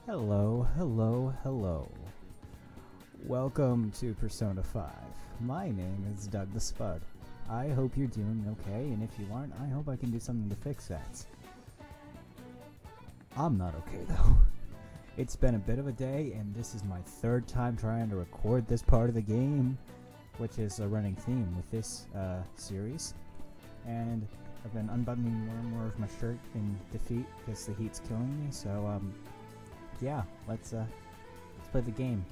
Hello, hello, hello. Welcome to Persona 5. My name is Doug the Spud. I hope you're doing okay, and if you aren't, I hope I can do something to fix that. I'm not okay though. It's been a bit of a day, and this is my third time trying to record this part of the game, which is a running theme with this series. And I've been unbuttoning more and more of my shirt in defeat because the heat's killing me, so yeah, let's play the game.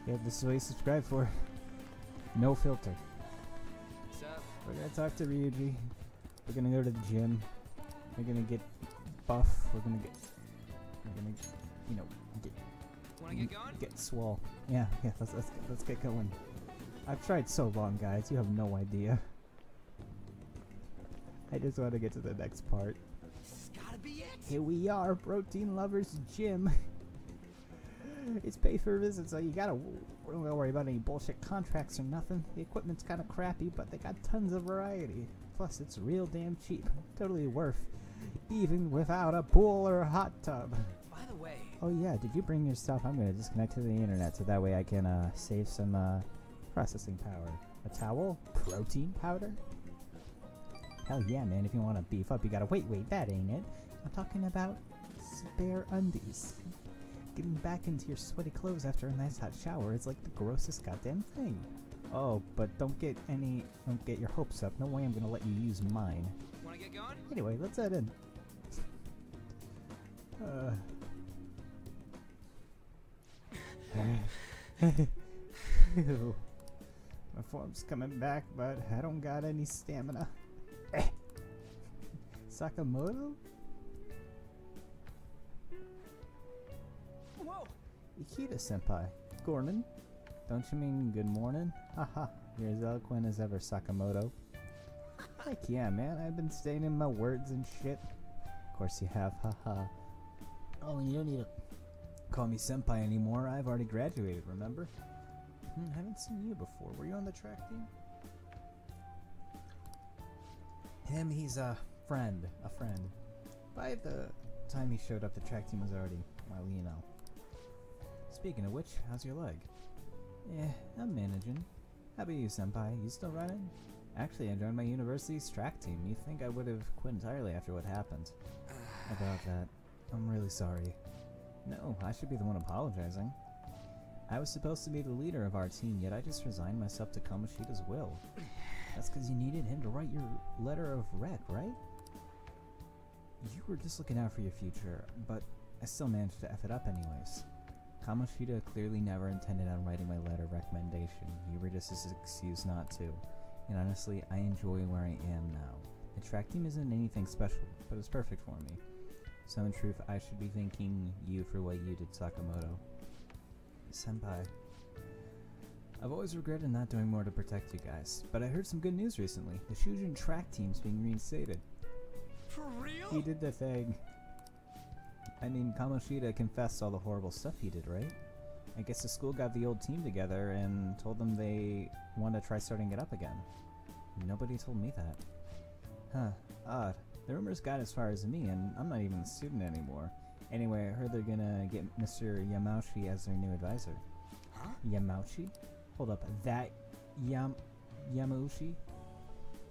Yeah, this is what you subscribe for. No filter. What's up? We're gonna talk to Ryuji. We're gonna go to the gym. We're gonna get buff. We're gonna, you know, Wanna get going? get swole. Yeah, let's get going. I've tried so long, guys. You have no idea. I just want to get to the next part. This has gotta be it. Here we are, Protein Lovers Gym. It's pay for a visit, so you don't worry about any bullshit contracts or nothing. The equipment's kind of crappy, but they got tons of variety. Plus, it's real damn cheap. Totally worth, even without a pool or a hot tub. By the way. Oh yeah, did you bring your stuff? I'm gonna disconnect to the internet so that way I can save some processing power. A towel? Protein powder? Hell yeah, man, if you want to beef up, you gotta wait, that ain't it. I'm talking about spare undies. Getting back into your sweaty clothes after a nice hot shower is like the grossest goddamn thing. Oh, but don't get your hopes up. No way I'm gonna let you use mine. Wanna get going? Anyway, let's head in. Ew. My form's coming back, but I don't got any stamina. Sakamoto? Whoa! Ikeda-senpai. Gorman? Don't you mean good morning? Haha, you're as eloquent as ever, Sakamoto. Heck yeah, man, I've been staying in my words and shit. Of course you have, haha. Oh, you don't need to call me senpai anymore. I've already graduated, remember? Haven't seen you before. Were you on the track team? Him, he's a friend. By the time he showed up, the track team was already, well, you know. Speaking of which, how's your leg? Yeah, I'm managing. How about you, senpai? You still running? Actually, I joined my university's track team. You'd think I would have quit entirely after what happened. About that, I'm really sorry. No, I should be the one apologizing. I was supposed to be the leader of our team, yet I just resigned myself to Kamoshida's will. That's because you needed him to write your letter of rec, right? You were just looking out for your future, but I still managed to F it up anyways. Kamoshida clearly never intended on writing my letter of recommendation. You were just his excuse not to. And honestly, I enjoy where I am now. The track team isn't anything special, but it's perfect for me. So in truth, I should be thanking you for what you did, Sakamoto. Senpai. I've always regretted not doing more to protect you guys, but I heard some good news recently. The Shujin track team's being reinstated. For real? He did the thing. I mean, Kamoshida confessed all the horrible stuff he did, right? I guess the school got the old team together and told them they want to try starting it up again. Nobody told me that. Huh, odd. The rumors got as far as me, and I'm not even a student anymore. Anyway, I heard they're gonna get Mr. Yamauchi as their new advisor. Huh? Yamauchi? Hold up, that Yamauchi?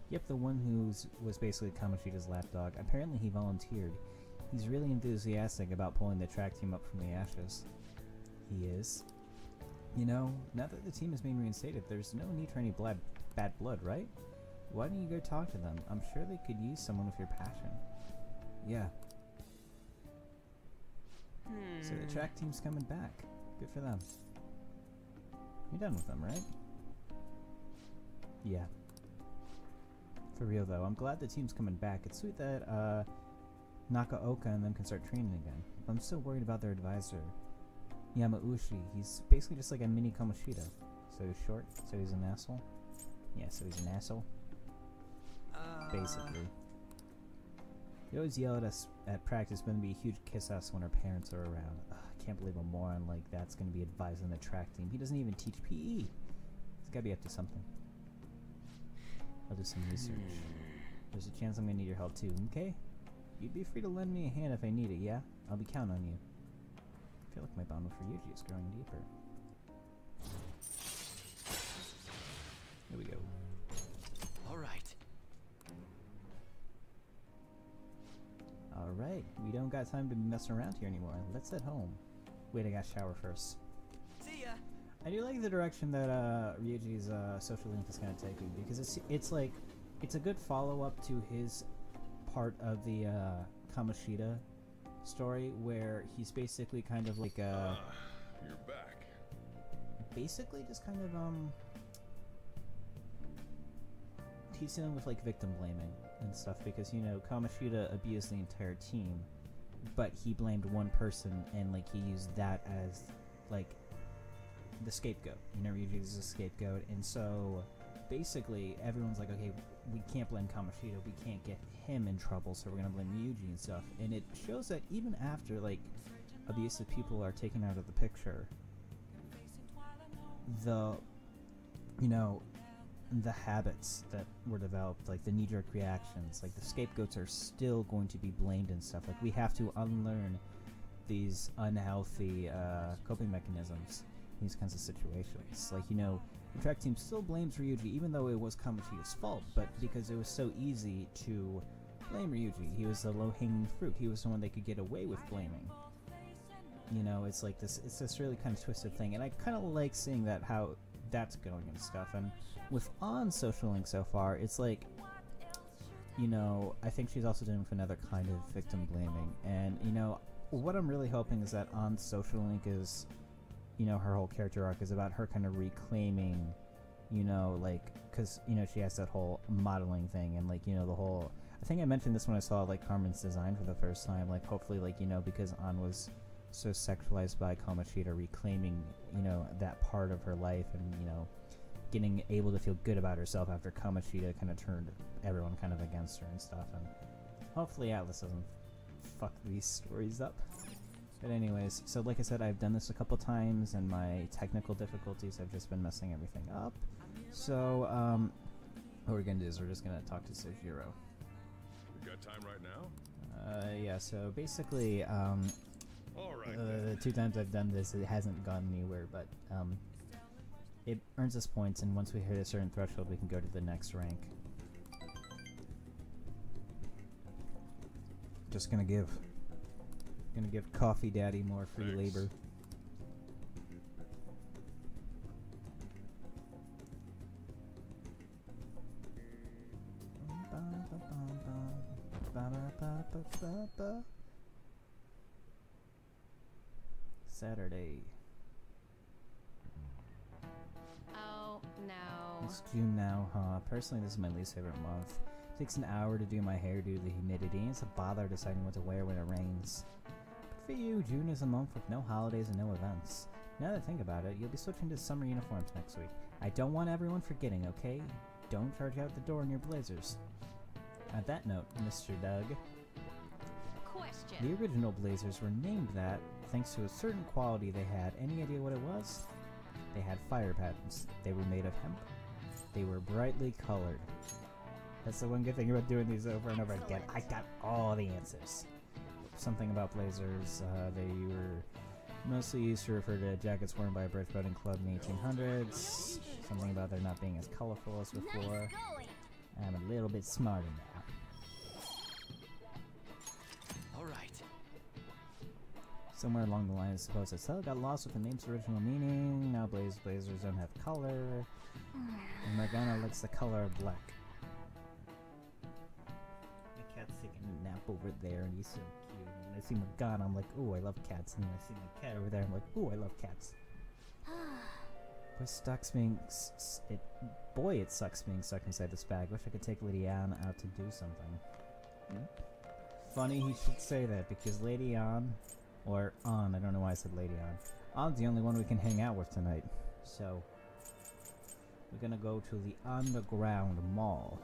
Yep, the one who was basically Kamoshida's lapdog. Apparently he volunteered. He's really enthusiastic about pulling the track team up from the ashes. He is. You know, now that the team is being reinstated, there's no need for any bad blood, right? Why don't you go talk to them? I'm sure they could use someone with your passion. Yeah. So the track team's coming back. Good for them. You're done with them, right? Yeah. For real though, I'm glad the team's coming back. It's sweet that Nakaoka and them can start training again. But I'm still worried about their advisor, Yamauchi. He's basically just like a mini Kamoshida. So he's short, so he's an asshole. Yeah, so he's an asshole. Basically. They always yell at us at practice, but it'd be a huge kiss ass when our parents are around. Ugh, I can't believe a moron like that's gonna be advising the track team. He doesn't even teach PE. He's gotta be up to something. I'll do some research. There's a chance I'm gonna need your help too, okay? You'd be free to lend me a hand if I need it, yeah? I'll be counting on you. I feel like my bond with Ryuji is growing deeper. Here we go. Alright. Alright, we don't got time to mess around here anymore. Let's head home. Wait, I gotta shower first. See ya. I do like the direction that Ryuji's social link is kind of taking, because it's like it's a good follow-up to his part of the Kamoshida story, where he's basically kind of like You're back. basically just kind of he's dealing with like victim blaming and stuff, because you know Kamoshida abused the entire team, but he blamed one person and like he used that as like the scapegoat. You know, Ryuji is a scapegoat, and so basically everyone's like, okay, we can't blame Kamoshida, we can't get him in trouble, so we're gonna blame Ryuji and stuff. And it shows that even after like abusive people are taken out of the picture, the the habits that were developed, like the knee-jerk reactions, like the scapegoats are still going to be blamed and stuff. Like we have to unlearn these unhealthy coping mechanisms in these kinds of situations. Like, you know, the track team still blames Ryuji, even though it was Kamoshida's fault, but because it was so easy to blame Ryuji. He was the low-hanging fruit. He was the one they could get away with blaming. You know, it's like this, it's this really kind of twisted thing, and I kind of like seeing that, how that's going and stuff. And with On Social Link so far, it's like, you know, I think she's also doing another kind of victim blaming, and, you know, what I'm really hoping is that On Social Link is, you know, her whole character arc is about her kind of reclaiming, you know, like, because, you know, she has that whole modeling thing, and, like, you know, the whole, I think I mentioned this when I saw, like, Carmen's design for the first time, like, hopefully, like, you know, because On was so sexualized by Kamoshida, reclaiming, you know, that part of her life, and, you know, getting able to feel good about herself after Kamoshida kind of turned everyone kind of against her and stuff, and hopefully Atlas doesn't fuck these stories up. But anyways, so like I said, I've done this a couple times, and my technical difficulties have just been messing everything up. So, what we're gonna do is we're just gonna talk to Sojiro. We got time right now? Yeah, so basically, All right, the two times I've done this, it hasn't gone anywhere, but, it earns us points, and once we hit a certain threshold, we can go to the next rank. Just gonna give Coffee Daddy more free Thanks. labor. Saturday. Oh, no. It's June now, huh? Personally, this is my least favorite month. It takes an hour to do my hair due to the humidity, and it's a bother deciding what to wear when it rains. But for you, June is a month with no holidays and no events. Now that I think about it, you'll be switching to summer uniforms next week. I don't want everyone forgetting, okay? Don't charge out the door in your blazers. On that note, Mr. Doug, Question. the original blazers were named that thanks to a certain quality they had. Any idea what it was? They had fire patterns. They were made of hemp. They were brightly colored. That's the one good thing about doing these over and over again. I got all the answers. Something about blazers. They were mostly used to refer to jackets worn by a British boating club in the 1800s. Something about there not being as colorful as before. I'm a little bit smarter now. Alright. Somewhere along the line, I suppose I still got lost with the name's original meaning. Now blazers don't have color. And Morgana looks the color of black. My cat's taking a nap over there, and he's so cute. And when I see Morgana, I'm like, ooh, I love cats. And then I see my cat over there, I'm like, ooh, I love cats. Boy, sucks being it sucks being stuck inside this bag. Wish I could take Lady Anne out to do something. Funny he should say that, because Lady Anne, or On, I don't know why I said Lady Anne. On's the only one we can hang out with tonight. So, we're gonna go to the underground mall.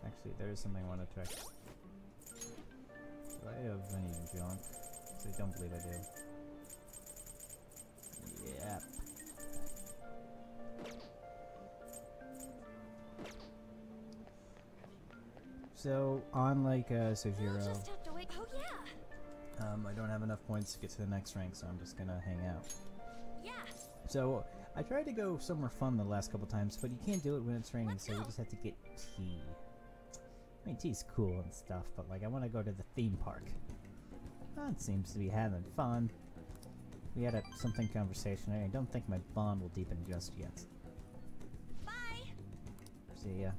Actually, there is something I want to check. Do I have any junk? 'Cause I don't believe I do. Yep. So, unlike We'll Sojiro, just have to wait. Oh yeah. I don't have enough points to get to the next rank, so I'm just gonna hang out. Yeah. So, I tried to go somewhere fun the last couple times, but you can't do it when it's raining, Let's so we go. just have to get tea. I mean, tea's cool and stuff, but like, I want to go to the theme park. It seems to be having fun. We had a something conversation. I don't think my bond will deepen just yet. Bye. See ya.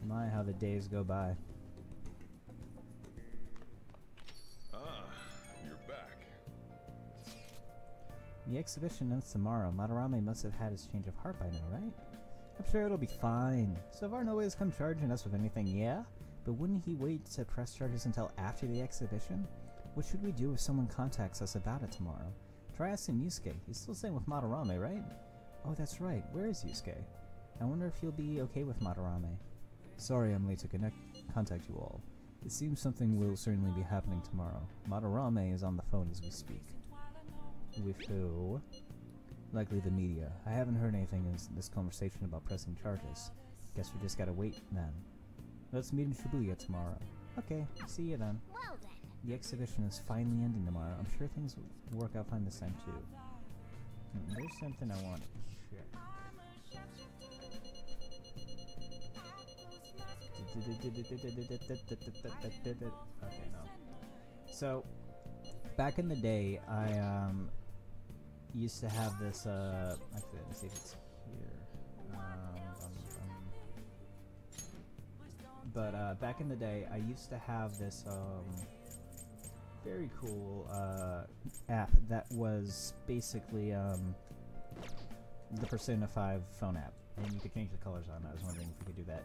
My, how the days go by. Ah, you're back. The exhibition ends tomorrow. Madarame must have had his change of heart by now, right? I'm sure it'll be fine. So far, nobody's come charging us with anything, yeah? But wouldn't he wait to press charges until after the exhibition? What should we do if someone contacts us about it tomorrow? Try asking Yusuke. He's still staying with Madarame, right? Oh, that's right. Where is Yusuke? I wonder if he'll be okay with Madarame. Sorry I'm late to contact you all. It seems something will certainly be happening tomorrow. Madarame is on the phone as we speak. With who? Likely the media. I haven't heard anything in this conversation about pressing charges. Guess we just gotta wait then. Let's meet in Shibuya tomorrow. Okay, see you then. Well then. The exhibition is finally ending tomorrow. I'm sure things will work out fine this time too. There's something I want to check. Okay, no. So, back in the day, I used to have this. Actually, let me see if it's here. But back in the day, I used to have this very cool app that was basically the Persona 5 phone app, and you could change the colors on it. I was wondering if we could do that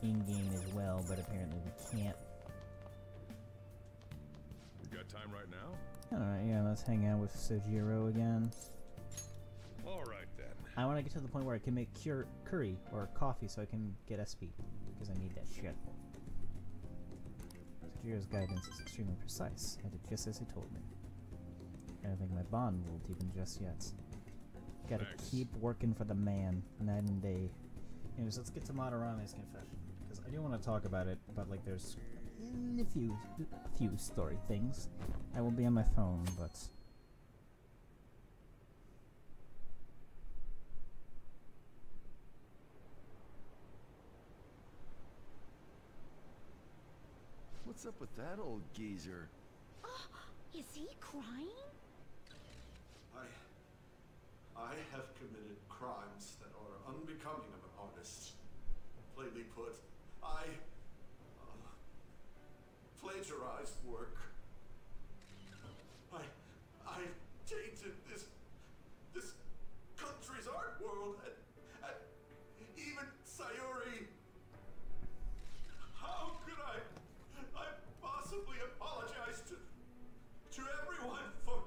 in-game as well, but apparently we can't. We got time right now? Alright, yeah, let's hang out with Sojiro again. Alright then. I want to get to the point where I can make curry or coffee so I can get SP, because I need that shit. Sojiro's guidance is extremely precise. I did just as he told me. I don't think my bond will deepen just yet. Gotta Thanks. keep working for the man, night and day. Anyways, let's get to Madarame's confession, because I do want to talk about it, but like there's a few story things. I will be on my phone, but What's up with that old geezer? Is he crying? I have committed crimes that are unbecoming of an artist. Plainly put, I plagiarized work. I tainted this country's art world and even Sayuri. How could I possibly apologize to everyone for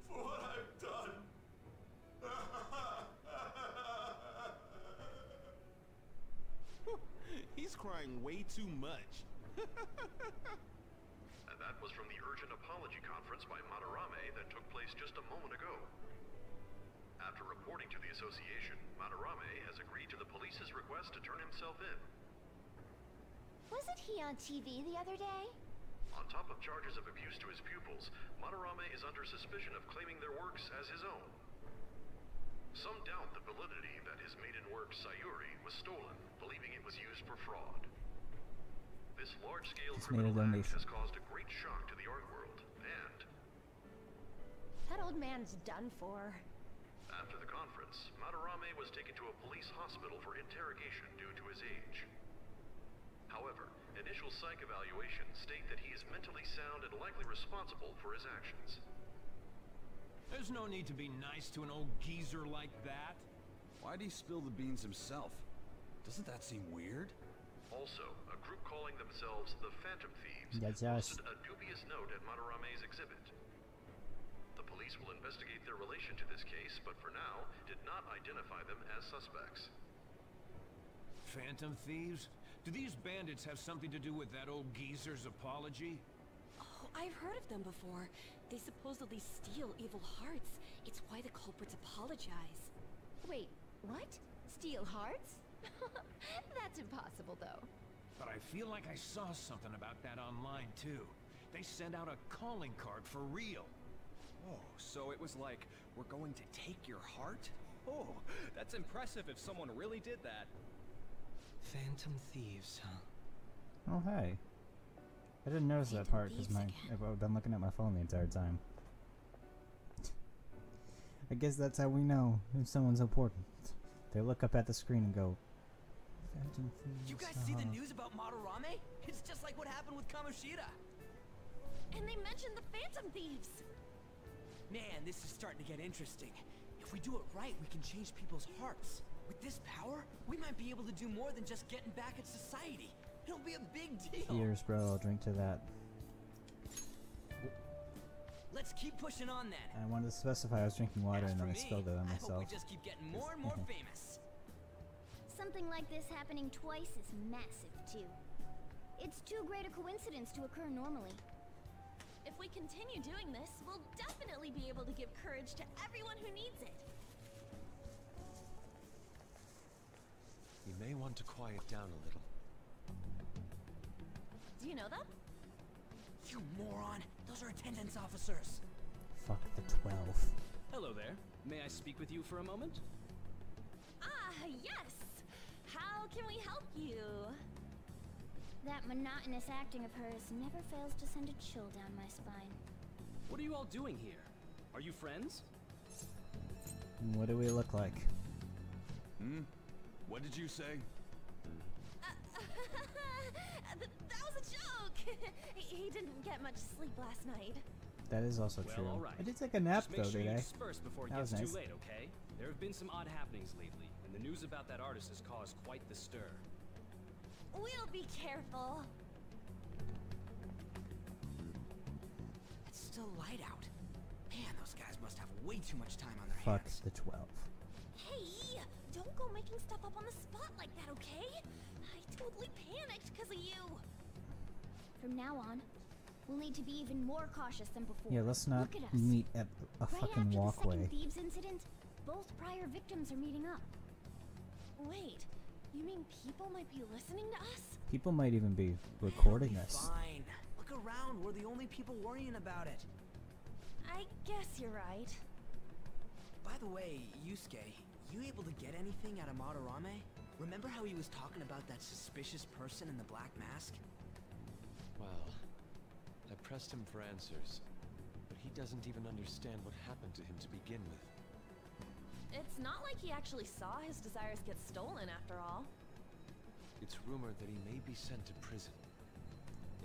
what I've done? He's crying way too much. And that was from the urgent apology conference by Madarame that took place just a moment ago. After reporting to the association, Madarame has agreed to the police's request to turn himself in. Wasn't he on TV the other day? On top of charges of abuse to his pupils, Madarame is under suspicion of claiming their works as his own. Some doubt the validity that his maiden work, Sayuri, was stolen, believing it was used for fraud. This large-scale criminal act has caused a great shock to the art world, and That old man's done for. after the conference, Madarame was taken to a police hospital for interrogation due to his age. However, initial psych evaluations state that he is mentally sound and likely responsible for his actions. There's no need to be nice to an old geezer like that. Why'd he spill the beans himself? Doesn't that seem weird? Also, a group calling themselves the Phantom Thieves That's us. posted a dubious note at Madarame's exhibit. The police will investigate their relation to this case, but for now, did not identify them as suspects. Phantom thieves? Do these bandits have something to do with that old geezer's apology? Oh, I've heard of them before. They supposedly steal evil hearts. It's why the culprits apologize. Wait, what? Steal hearts? That's impossible, though. But I feel like I saw something about that online, too. They sent out a calling card for real. Oh, so it was like, we're going to take your heart? Oh, that's impressive if someone really did that. Phantom thieves, huh? Oh, hey. I didn't notice that part because I've been looking at my phone the entire time. I guess that's how we know if someone's important. They look up at the screen and go, Phantom thieves. You guys see the news about Madarame? It's just like what happened with Kamoshida. And they mentioned the Phantom Thieves. Man, this is starting to get interesting. If we do it right, we can change people's hearts. With this power, we might be able to do more than just getting back at society. It'll be a big deal. Cheers, bro. I'll drink to that. Let's keep pushing on then. I wanted to specify I was drinking water and then I spilled it on I hope myself. we just keep getting more and more famous. Something like this happening twice is massive, too. It's too great a coincidence to occur normally. If we continue doing this, we'll definitely be able to give courage to everyone who needs it. You may want to quiet down a little. Do you know them? You moron! Those are attendance officers. Fuck the 12. Hello there. May I speak with you for a moment? Ah, yes! How can we help you? That monotonous acting of hers never fails to send a chill down my spine. What are you all doing here? Are you friends? What do we look like? What did you say? That was a joke! He didn't get much sleep last night. That is also Well, true. all right. I did take a nap Just make though sure you today. disperse before it That gets was too nice. late, okay? There have been some odd happenings lately, and the news about that artist has caused quite the stir. We'll be careful. It's still light out. Man, those guys must have way too much time on their Fuck hands. the 12. Hey, don't go making stuff up on the spot like that, okay? I totally panicked because of you. From now on, we'll need to be even more cautious than before. Yeah, let's not Look at us. meet at a Right fucking after walkway. the second thieves incident, both prior victims are meeting up. Wait, you mean people might be listening to us? People might even be recording It'll be this. Fine. Look around. We're the only people worrying about it. I guess you're right. By the way, Yusuke, you able to get anything out of Madarame? Remember how he was talking about that suspicious person in the black mask? Well, I pressed him for answers, but he doesn't even understand what happened to him to begin with. It's not like he actually saw his desires get stolen after all. It's rumored that he may be sent to prison.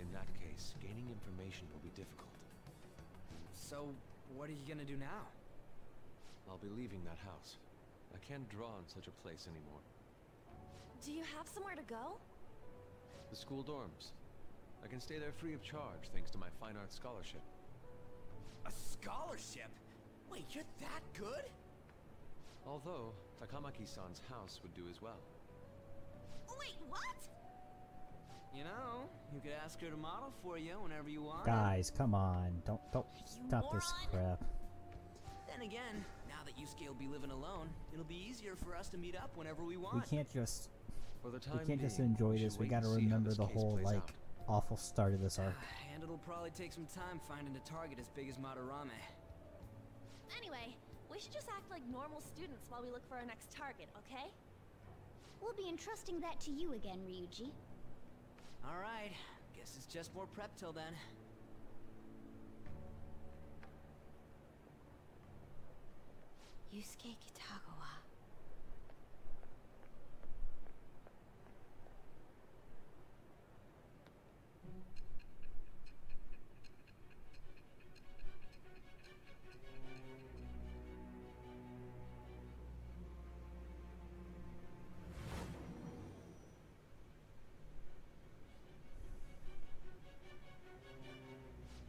In that case, gaining information will be difficult. So, what are you gonna do now? I'll be leaving that house. I can't draw in such a place anymore. Do you have somewhere to go? The school dorms. I can stay there free of charge thanks to my fine arts scholarship. A scholarship? Wait, you're that good? Although, Takamaki-san's house would do as well. Wait, what? You know, you could ask her to model for you whenever you want. Guys, come on. Don't stop this moron. crap. Then again, now that Yusuke will be living alone, it'll be easier for us to meet up whenever we We want. can't just For the time enjoy should this. We wait gotta and see how remember this the case whole plays like out. awful start of this arc. And it'll probably take some time finding a target as big as Madarame. Anyway, we should just act like normal students while we look for our next target, okay? We'll be entrusting that to you again, Ryuji. Alright, guess it's just more prep till then. Yusuke Kitagawa.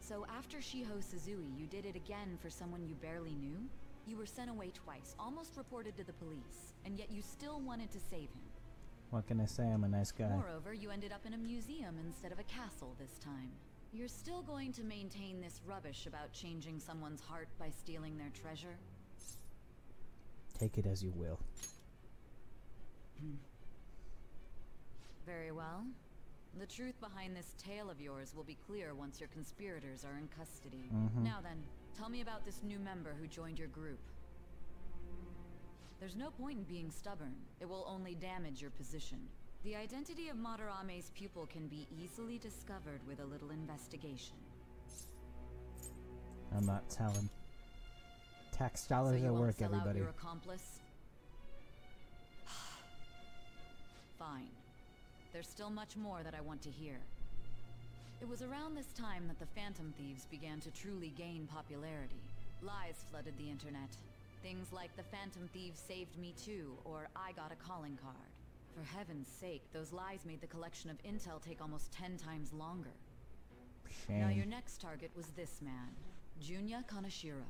So after Shiho Suzui, you did it again for someone you barely knew? You were sent away twice, almost reported to the police, and yet you still wanted to save him. What can I say? I'm a nice guy. Moreover, you ended up in a museum instead of a castle this time. You're still going to maintain this rubbish about changing someone's heart by stealing their treasure? Take it as you will. Very well. The truth behind this tale of yours will be clear once your conspirators are in custody. Now then, tell me about this new member who joined your group. There's no point in being stubborn. It will only damage your position. The identity of Madarame's pupil can be easily discovered with a little investigation. I'm not telling. Tax dollars So you at won't work, sell out everybody. your accomplice? Fine. There's still much more that I want to hear. It was around this time that the Phantom Thieves began to truly gain popularity. Lies flooded the internet. Things like the Phantom Thieves saved me too, or I got a calling card. For heaven's sake, those lies made the collection of intel take almost 10 times longer. Shame. Now your next target was this man, Junya Kaneshiro.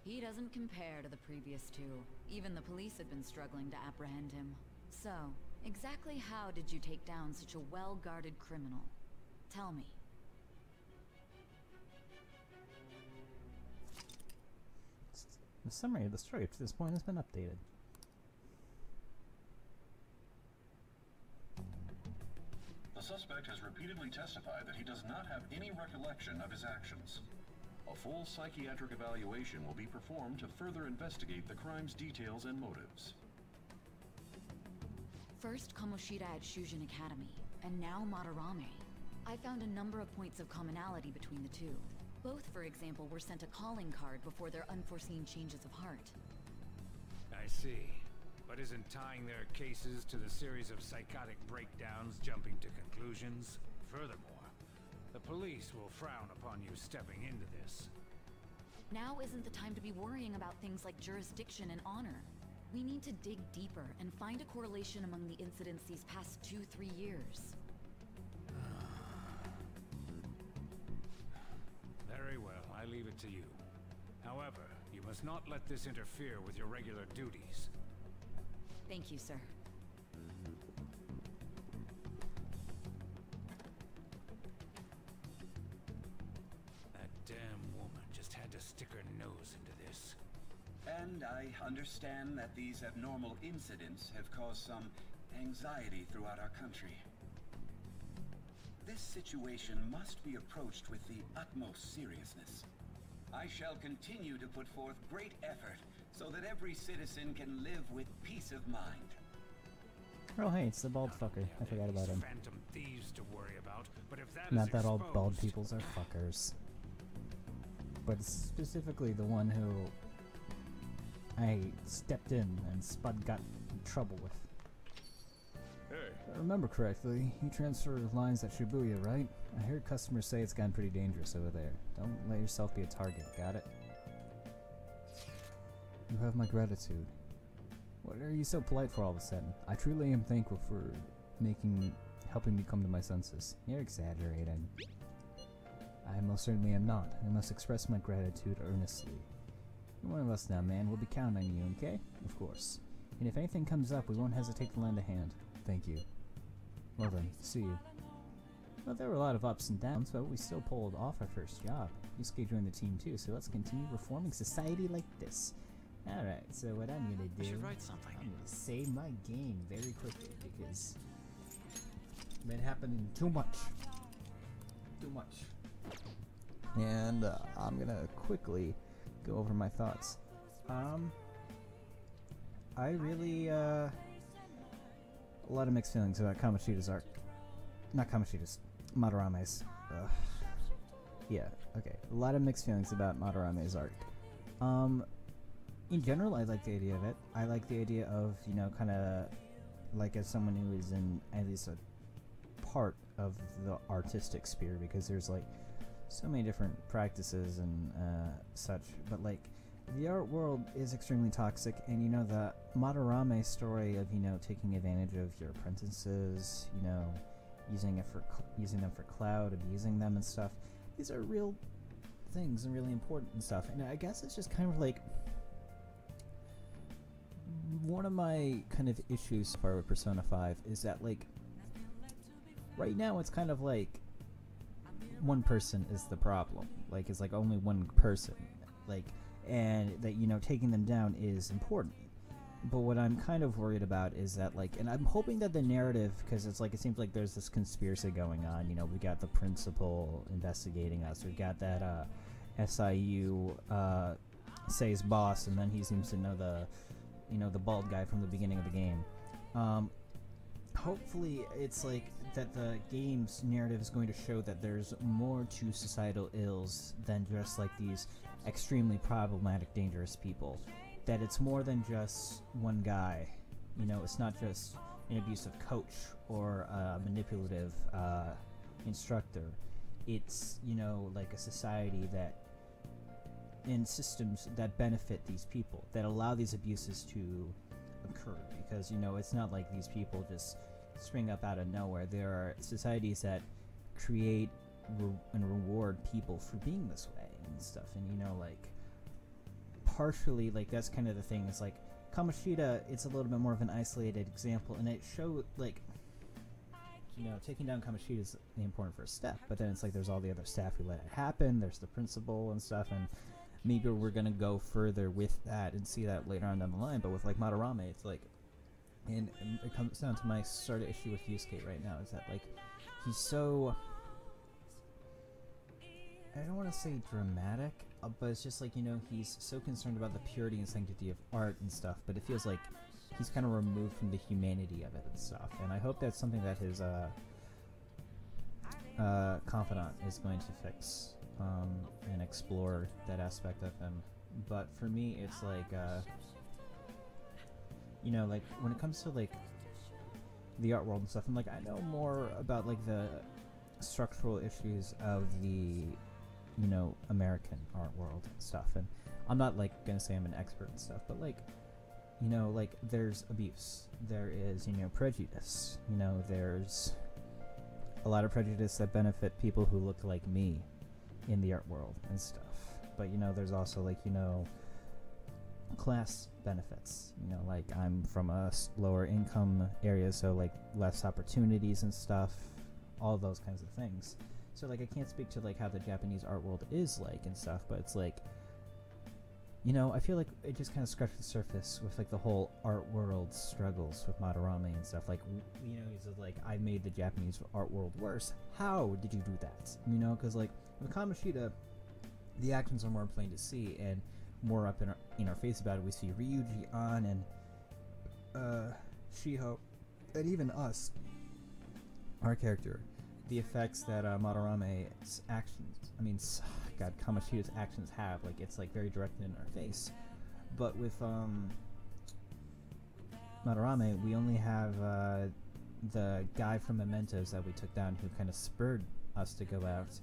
He doesn't compare to the previous two. Even the police had been struggling to apprehend him. So, exactly how did you take down such a well-guarded criminal? Tell me. The summary of the story up to this point has been updated. The suspect has repeatedly testified that he does not have any recollection of his actions. A full psychiatric evaluation will be performed to further investigate the crime's details and motives. First Kamoshida at Shujin Academy, and now Madarame. I found a number of points of commonality between the two. Both, for example, were sent a calling card before their unforeseen changes of heart. I see. But isn't tying their cases to the series of psychotic breakdowns jumping to conclusions? Furthermore, the police will frown upon you stepping into this. Now isn't the time to be worrying about things like jurisdiction and honor. We need to dig deeper and find a correlation among the incidents these past 2-3 years. Very well, I leave it to you. However, you must not let this interfere with your regular duties. Thank you, sir. That damn woman just had to stick her nose into this. And I understand that these abnormal incidents have caused some anxiety throughout our country. This situation must be approached with the utmost seriousness. I shall continue to put forth great effort so that every citizen can live with peace of mind. Oh hey, it's the bald fucker. I forgot about him. Phantom thieves to worry about, but if that Not is that all bald exposed- peoples are fuckers. But specifically the one who I stepped in and Spud got in trouble with. Hey. If I remember correctly, you transfer lines at Shibuya, right? I heard customers say it's gotten pretty dangerous over there. Don't let yourself be a target, got it? You have my gratitude. What are you so polite for all of a sudden? I truly am thankful for helping me come to my senses. You're exaggerating. I most certainly am not. I must express my gratitude earnestly. You're one of us now, man. We'll be counting on you, okay? Of course. And if anything comes up, we won't hesitate to lend a hand. Thank you. Well then, see you. Well, there were a lot of ups and downs, but we still pulled off our first job. Yusuke joined the team too, so let's continue reforming society like this. Alright, so what I'm gonna do, I should write something. I'm gonna save my game very quickly because it's been happening too much. Too much. And I'm gonna quickly go over my thoughts. I really, a lot of mixed feelings about Kamoshida's arc. Not Kamoshida's, Madarame's. Yeah, okay. A lot of mixed feelings about Madarame's arc. In general, I like the idea of it. I like the idea of, you know, kind of like as someone who is in at least a part of the artistic sphere, because there's like so many different practices and such, but like the art world is extremely toxic, and you know the Madarame story of, you know, taking advantage of your apprentices, you know, using them for cloud, abusing them and stuff. These are real things and really important and stuff. And I guess it's just kind of like one of my kind of issues so far with Persona 5 is that, like, right now it's kind of like one person is the problem. Like, it's like only one person. Like, and that, you know, taking them down is important. But what I'm kind of worried about is that, like, and I'm hoping that the narrative, because it's like, it seems like there's this conspiracy going on. You know, we got the principal investigating us. We've got that SIU Say's boss, and then he seems to know the bald guy from the beginning of the game. Hopefully it's like that the game's narrative is going to show that there's more to societal ills than just like these extremely problematic, dangerous people. That it's more than just one guy. You know, it's not just an abusive coach or a manipulative instructor. It's, you know, like a society that in systems that benefit these people, that allow these abuses to occur, because, you know, it's not like these people just spring up out of nowhere. There are societies that create and reward people for being this way and stuff, and, you know, like, partially, like, that's kind of the thing, is like, Kamoshida, it's a little bit more of an isolated example, and it showed, like, you know, taking down Kamoshida is the important first step, but then it's like there's all the other staff who let it happen, there's the principal and stuff, and maybe we're gonna go further with that and see that later on down the line. But with like Madarame, it's like, and it comes down to my sort of issue with Yusuke right now, is that like he's so, I don't want to say dramatic, but it's just like, you know, he's so concerned about the purity and sanctity of art and stuff, but it feels like he's kind of removed from the humanity of it and stuff. And I hope that's something that his confidant is going to fix and explore that aspect of him. But for me, it's like, you know, like when it comes to like the art world and stuff, I'm like, I know more about like the structural issues of the, you know, American art world and stuff, and I'm not like gonna say I'm an expert and stuff, but like, you know, like there's abuse, there is, you know, prejudice, you know, there's a lot of prejudice that benefit people who look like me in the art world and stuff, but, you know, there's also like, you know, class benefits, you know, like I'm from a lower income area, so like less opportunities and stuff, all those kinds of things. So like I can't speak to like how the Japanese art world is like and stuff, but it's like, you know, I feel like it just kind of scratched the surface with like the whole art world struggles with Madarame and stuff. Like, you know, he's like, I made the Japanese art world worse. How did you do that? You know, because like with Kamoshida, the actions are more plain to see and more up in our face about it. We see Ryuji, An, and Shiho, and even us, our character, the effects that Madarame's actions, I mean, God, Kamoshida's actions have, like, it's like very directed in our face. But with Madarame, we only have the guy from Mementos that we took down, who kind of spurred us to go out,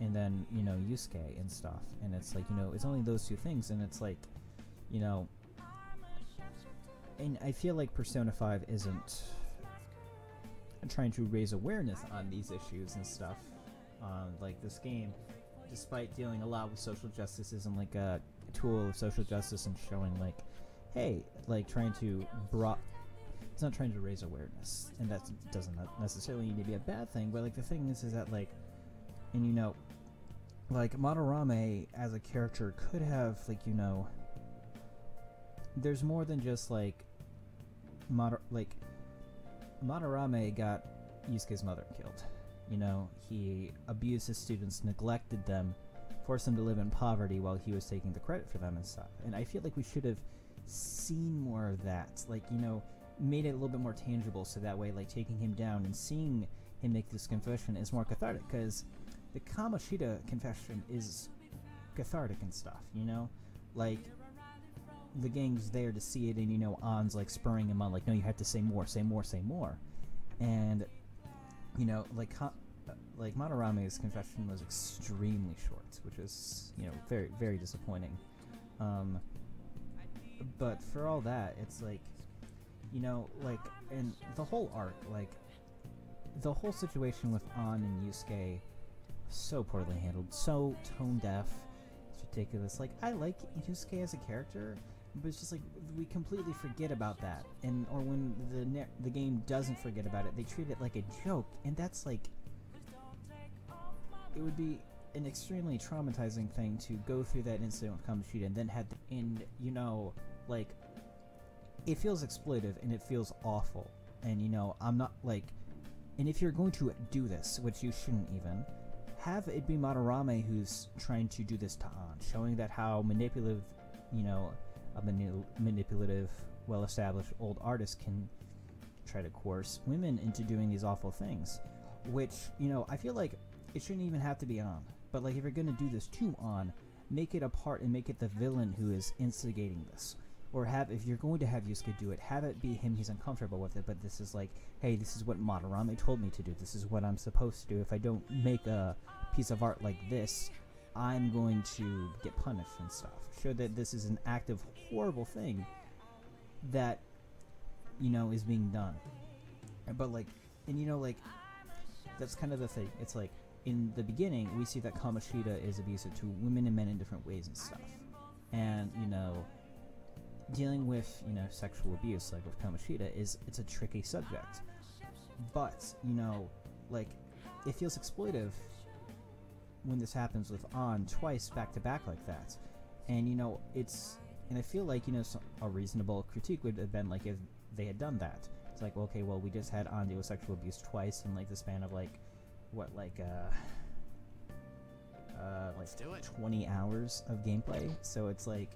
and then, you know, Yusuke and stuff, and it's like, you know, it's only those two things, and it's like, you know, and I feel like Persona 5 isn't trying to raise awareness on these issues and stuff. Like, this game, despite dealing a lot with social justice, isn't like a tool of social justice and showing like, hey, like trying to it's not trying to raise awareness, and that doesn't necessarily need to be a bad thing, but like the thing is that like, and you know, like Madarame as a character could have, like, you know, there's more than just like Madarame got Yusuke's mother killed. You know, he abused his students, neglected them, forced them to live in poverty while he was taking the credit for them and stuff. And I feel like we should have seen more of that, like, you know, made it a little bit more tangible, so that way, like, taking him down and seeing him make this confession is more cathartic, because the Kamoshida confession is cathartic and stuff, you know? Like, the gang's there to see it, and, you know, An's, like, spurring him on, like, no, you have to say more, say more, say more. And, you know, like Madarame's confession was extremely short, which is, you know, very, very disappointing. But for all that, it's like, you know, like, and the whole arc, like, the whole situation with An and Yusuke, so poorly handled, so tone deaf, it's ridiculous. Like, I like Yusuke as a character, but it's just like we completely forget about that, and or when the game doesn't forget about it, they treat it like a joke, and that's like, it would be an extremely traumatizing thing to go through that incident with Kamoshida and then have and, you know, like, it feels exploitive and it feels awful. And you know, I'm not like, and if you're going to do this, which you shouldn't even, have it be Madarame who's trying to do this to An, showing that how manipulative, you know, a manipulative, well-established old artist can try to coerce women into doing these awful things. Which, you know, I feel like it shouldn't even have to be An. But like, if you're gonna do this to An, make it a part and make it the villain who is instigating this. Or have, if you're going to have Yusuke do it, have it be him, he's uncomfortable with it, but this is like, hey, this is what Madarame told me to do, this is what I'm supposed to do. If I don't make a piece of art like this, I'm going to get punished and stuff. Show that this is an active, horrible thing that, you know, is being done. But like, and you know, like, that's kind of the thing. It's like, in the beginning, we see that Kamoshida is abusive to women and men in different ways and stuff. And, you know, dealing with, you know, sexual abuse, like with Kamoshida, it's a tricky subject. But, you know, like, it feels exploitive when this happens with An twice back to back like that. And, you know, and I feel like, you know, a reasonable critique would have been like if they had done that. It's like, well, okay, well, we just had An deal with sexual abuse twice in like the span of like, what, like 20 hours of gameplay. So it's like,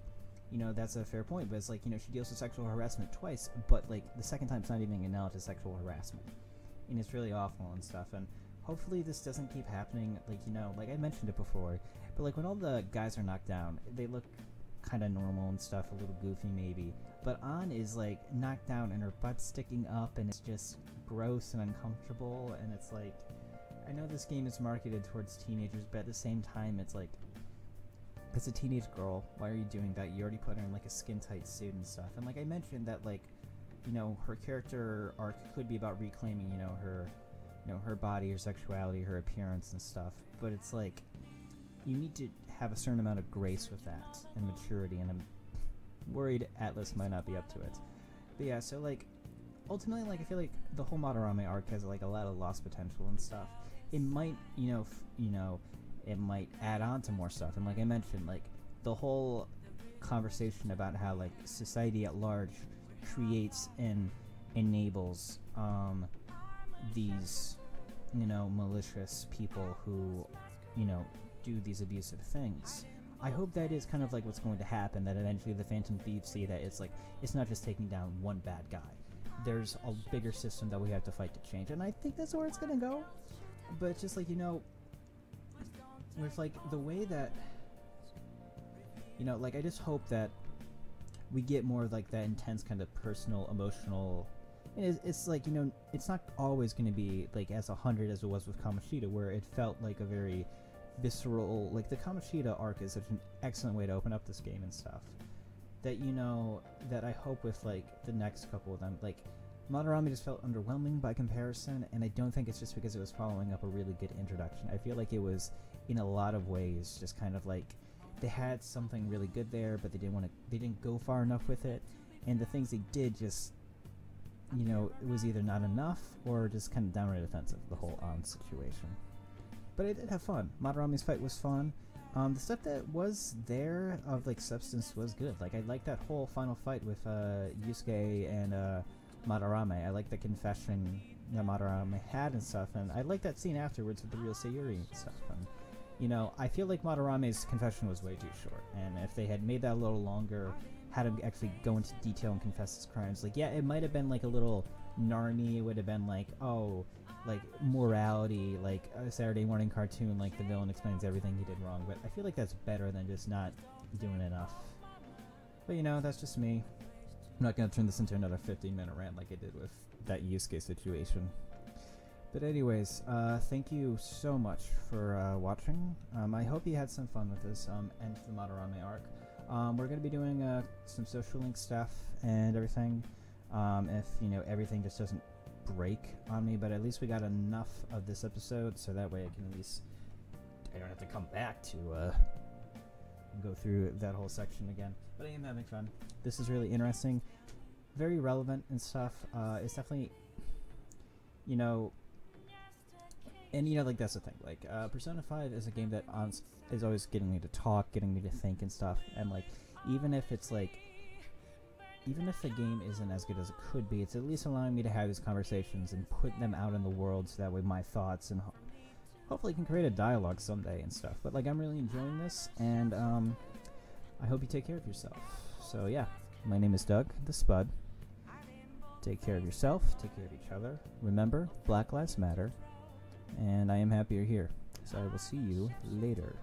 you know, that's a fair point, but it's like, you know, she deals with sexual harassment twice, but like the second time it's not even acknowledged as sexual harassment, and it's really awful and stuff. And hopefully this doesn't keep happening. Like, you know, like I mentioned it before, but like when all the guys are knocked down, they look kind of normal and stuff, a little goofy maybe, but An is like knocked down and her butt's sticking up and it's just gross and uncomfortable. And it's like, I know this game is marketed towards teenagers, but at the same time, it's like, it's a teenage girl. Why are you doing that? You already put her in like a skin-tight suit and stuff. And like I mentioned that, like, you know, her character arc could be about reclaiming, you know, her body, her sexuality, her appearance and stuff. But it's like, you need to have a certain amount of grace with that and maturity. And I'm worried Atlas might not be up to it. But yeah, so like, ultimately, like, I feel like the whole Madarame arc has like a lot of lost potential and stuff. It might, you know, it might add on to more stuff. And like I mentioned, like, the whole conversation about how like society at large creates and enables these, you know, malicious people who, you know, do these abusive things. I hope that is kind of like what's going to happen, that eventually the Phantom Thieves see that it's like, it's not just taking down one bad guy. There's a bigger system that we have to fight to change, and I think that's where it's gonna go. But it's just like, you know, with like the way that, you know, like, I just hope that we get more of like that intense kind of personal, emotional, and it's like, you know, it's not always going to be like as 100 as it was with Kamoshida, where it felt like a very visceral, like the Kamoshida arc is such an excellent way to open up this game and stuff, that, you know, that I hope with like the next couple of them, like Madarame just felt underwhelming by comparison, and I don't think it's just because it was following up a really good introduction. I feel like it was, in a lot of ways, just kind of like, they had something really good there, but they didn't go far enough with it, and the things they did just, you know, it was either not enough, or just kind of downright offensive, the whole situation. But I did have fun. Madarame's fight was fun. The stuff that was there of like substance was good. Like, I liked that whole final fight with Yusuke and Madarame. I like the confession that Madarame had and stuff, and I like that scene afterwards with the real Sayuri and stuff. And, you know, I feel like Madarame's confession was way too short, and if they had made that a little longer, had him actually go into detail and confess his crimes, like, yeah, it might have been like a little narmy. It would have been like, oh, like morality, like a Saturday morning cartoon, like the villain explains everything he did wrong. But I feel like that's better than just not doing enough. But, you know, that's just me. I'm not going to turn this into another 15-minute rant like I did with that Yusuke situation. But anyways, thank you so much for watching. I hope you had some fun with this end of the Madarame arc. We're going to be doing some social link stuff and everything, if, you know, everything just doesn't break on me. But at least we got enough of this episode, so that way I can at least, I don't have to come back to go through that whole section again. But I am having fun. This is really interesting, very relevant and stuff. It's definitely, you know, and, you know, like, that's the thing, like, Persona 5 is a game that is always getting me to talk, getting me to think and stuff, and, like, even if it's, like, even if the game isn't as good as it could be, it's at least allowing me to have these conversations and put them out in the world so that way my thoughts and hopefully can create a dialogue someday and stuff. But like, I'm really enjoying this, and I hope you take care of yourself. So yeah, my name is Doug, the Spud. Take care of yourself, take care of each other. Remember, Black Lives Matter, and I am happy you're here. So I will see you later.